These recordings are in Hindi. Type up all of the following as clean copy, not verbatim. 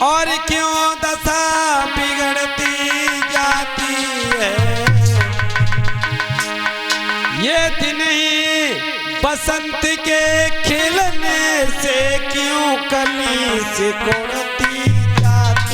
और क्यों दशा बिगड़ती जाती है। ये दिन ही बसंत के खिलने से क्यों कली सिकुड़ती जाती।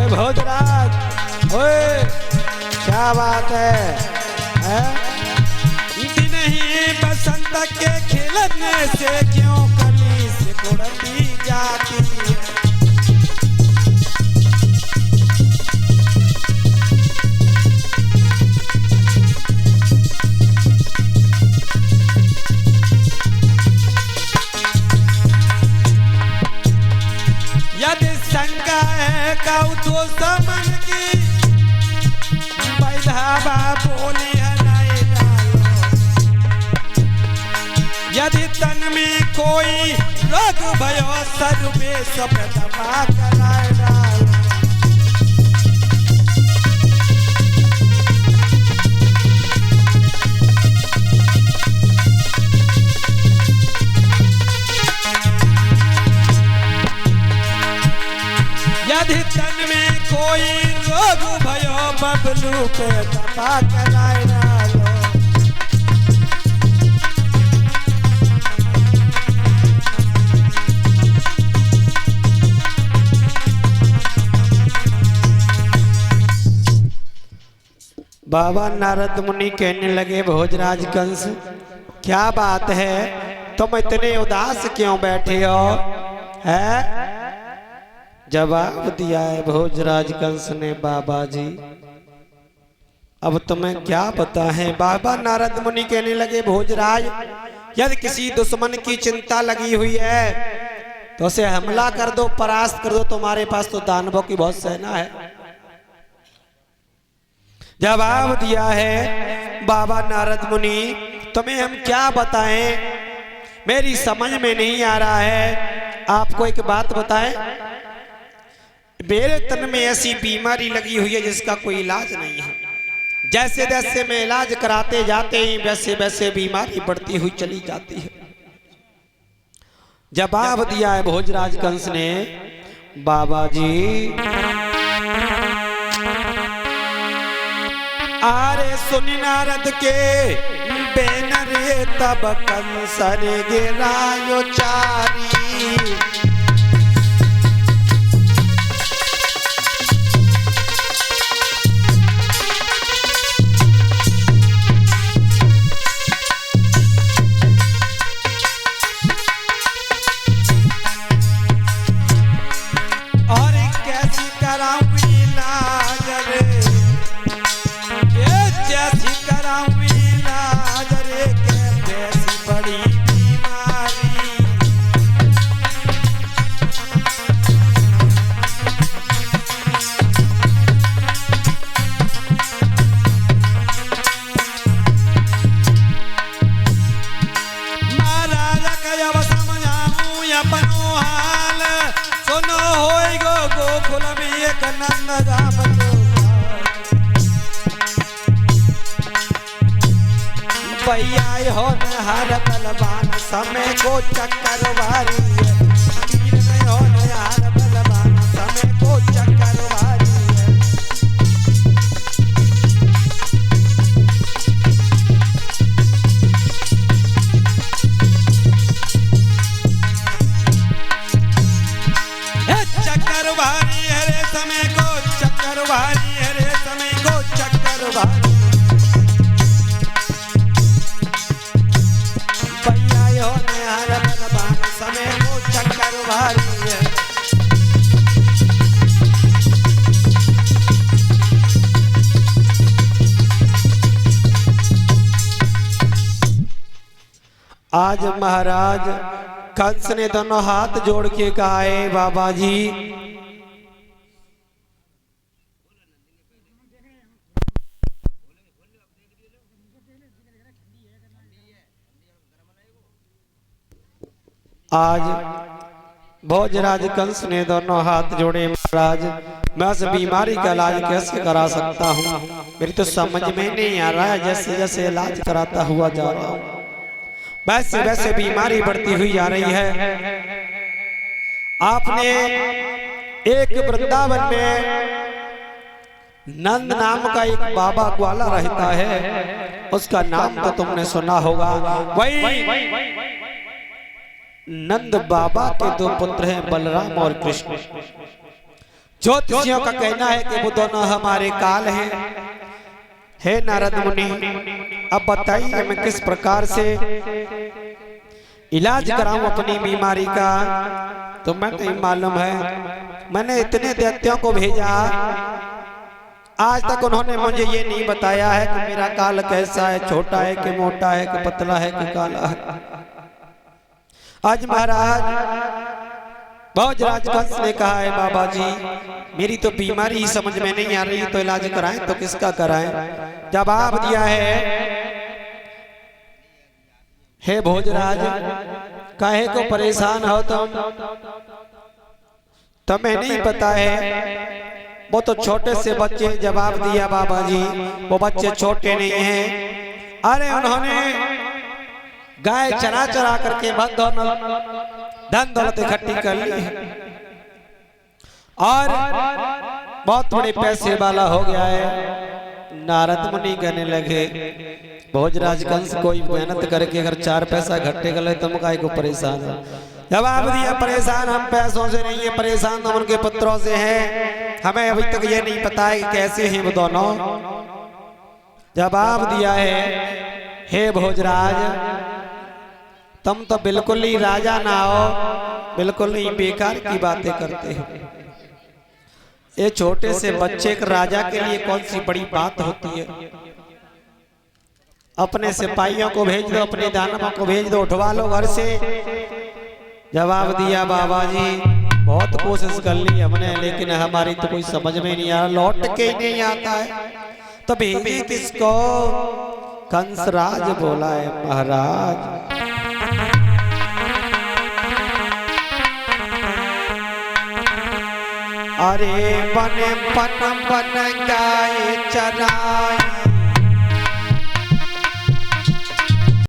भोजराज ओए क्या बात है? दिन ही बसंत के खिलने से क्यों कली सिकुड़ती जाती है। यदि शंका है कऊ तो समन की बैधावा बोली हलाई डालो। यदि तन में कोई रोग भयो सर्वे सब दबा कराए डालो। यदि तन में कोई रोग भयो बबलू पे दबा कराए डालो। बाबा नारद मुनि कहने लगे भोजराज कंस क्या बात है, तुम इतने उदास क्यों बैठे हो? है जवाब दिया है भोजराज कंस ने, बाबा जी अब तुम्हें क्या पता है। बाबा नारद मुनि कहने लगे भोजराज यदि किसी दुश्मन की चिंता लगी हुई है तो उसे हमला कर दो, परास्त कर दो, तुम्हारे पास तो दानवों की बहुत सेना है। जवाब दिया है बाबा नारद मुनि तुम्हें हम क्या बताएं, मेरी समझ में नहीं आ रहा है। आपको एक बात बताएं, मेरे तन में ऐसी बीमारी लगी हुई है जिसका कोई इलाज नहीं है। जैसे जैसे मैं इलाज कराते जाते ही वैसे वैसे बीमारी बढ़ती हुई चली जाती है। जवाब दिया है भोजराज कंस ने, बाबा जी आरे सुनि नारद के बेन रे तब कंस रे गिरायो चारी। भैया हो हर बलवान समय को चक्कर वारी है। हो हर बलवान समय को चक्कर वारी है। चक्कर वारी है रे समय को चक्कर वारी है रे समय को चक्कर वारी। समय को चक्कर वारी है। आज महाराज कंस ने दोनों हाथ जोड़ के कहा है बाबा जी आज भोजराज कंस ने दोनों हाथ जोड़े, महाराज मैं इस बीमारी का इलाज कैसे करा सकता हूँ, मेरी तो समझ में नहीं आ रहा है। जैसे जैसे इलाज कराता हुआ जा रहा हूँ वैसे वैसे बीमारी बढ़ती हुई जा रही है। आपने एक वृंदावन में नंद नाम का एक बाबा ग्वाला रहता है, उसका नाम तो तुमने सुना होगा। वही नंद बाबा के दो पुत्र हैं, बलराम और कृष्ण। ज्योतिषियों का कहना है कि वो दोनों हमारे काल हैं। हे नारद मुनि, अब बताइए मैं किस प्रकार से इलाज कराऊं अपनी बीमारी का। तो मैं नहीं मालूम है, मैंने इतने दैत्यों को भेजा, आज तक उन्होंने मुझे ये नहीं बताया है कि मेरा काल कैसा है, छोटा है कि मोटा है कि पतला है कि काला है। आज महाराज भोजराज कंस ने कहा है, बाबा जी मेरी तो बीमारी समझ में नहीं आ रही, तो इलाज कराएं तो किसका कराएं। जवाब दिया है, हे भोजराज काहे को परेशान हो तुम, तुम्हें नहीं पता है वो तो छोटे से बच्चे। जवाब दिया बाबा जी वो बच्चे छोटे नहीं हैं, अरे उन्होंने गाय चरा चरा करके धन दौलत इकट्ठी कर ली और बहुत बड़े पैसे वाला हो गया है। नारद मुनि कहने लगे, भोजराज कंस कोई मेहनत करके अगर 4 पैसा इकट्ठे कर ले तुम काहे को परेशान हो। जवाब दिया, परेशान हम पैसों से नहीं है, परेशान हम उनके पुत्रों से हैं। हमें अभी तक ये नहीं पता है कि कैसे हैं वो दोनों। जवाब दिया है, हे भोजराज तुम तो बिल्कुल ही राजा ना हो, बिल्कुल ही बेकार की बातें करते हो। ये छोटे से बच्चे के राजा के लिए कौन सी बड़ी बात होती है। अपने सिपाहियों को भेज दो, अपने दानवों को भेज दो, उठवा लो घर से। जवाब दिया, बाबा जी बहुत कोशिश कर ली हमने, लेकिन हमारी तो कोई समझ में नहीं आ रहा, लौट के ही नहीं आता है। तो भेजी किसको? कंसराज बोला है, महाराज अरे बन गाय चराए